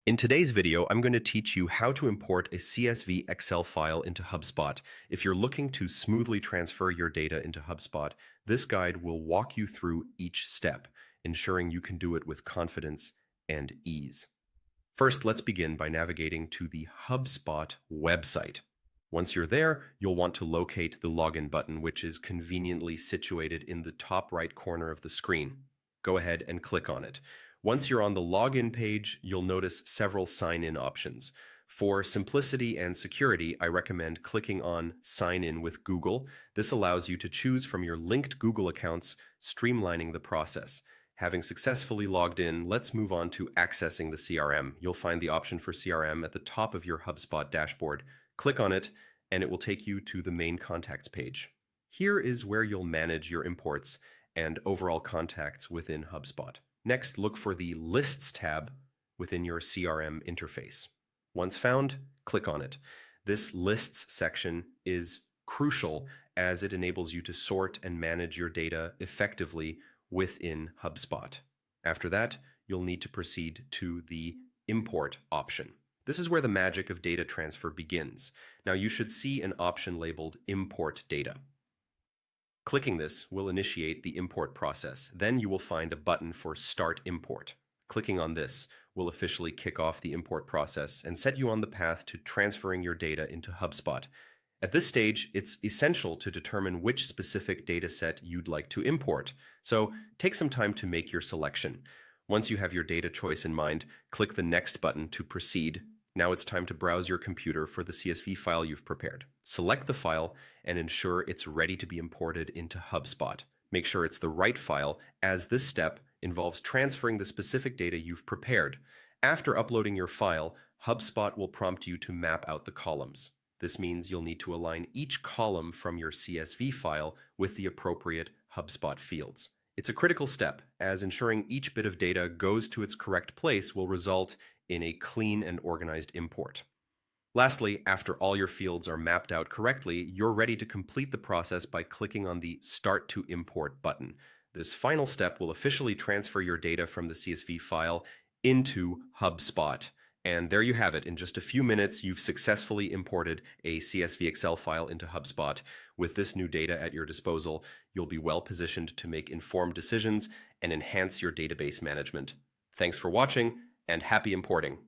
In today's video, I'm going to teach you how to import a CSV Excel file into Hubspot. If you're looking to smoothly transfer your data into Hubspot, this guide will walk you through each step, ensuring you can do it with confidence and ease. First, let's begin by navigating to the Hubspot website. Once you're there, you'll want to locate the login button, which is conveniently situated in the top right corner of the screen. Go ahead and click on it. Once you're on the login page, you'll notice several sign-in options. For simplicity and security, I recommend clicking on Sign In with Google. This allows you to choose from your linked Google accounts, streamlining the process. Having successfully logged in, let's move on to accessing the CRM. You'll find the option for CRM at the top of your HubSpot dashboard. Click on it, and it will take you to the main contacts page. Here is where you'll manage your imports and overall contacts within HubSpot. Next, look for the Lists tab within your CRM interface. Once found, click on it. This Lists section is crucial as it enables you to sort and manage your data effectively within HubSpot. After that, you'll need to proceed to the Import option. This is where the magic of data transfer begins. Now you should see an option labeled Import Data. Clicking this will initiate the import process. Then you will find a button for Start Import. Clicking on this will officially kick off the import process and set you on the path to transferring your data into HubSpot. At this stage, it's essential to determine which specific data set you'd like to import. So take some time to make your selection. Once you have your data choice in mind, click the Next button to proceed. Now it's time to browse your computer for the CSV file you've prepared. Select the file and ensure it's ready to be imported into HubSpot. Make sure it's the right file, as this step involves transferring the specific data you've prepared. After uploading your file, HubSpot will prompt you to map out the columns. This means you'll need to align each column from your CSV file with the appropriate HubSpot fields. It's a critical step, as ensuring each bit of data goes to its correct place will result in a clean and organized import. Lastly, after all your fields are mapped out correctly, you're ready to complete the process by clicking on the Start to Import button. This final step will officially transfer your data from the CSV file into HubSpot. And there you have it. In just a few minutes, you've successfully imported a CSV Excel file into HubSpot. With this new data at your disposal, you'll be well positioned to make informed decisions and enhance your database management. Thanks for watching, and happy importing.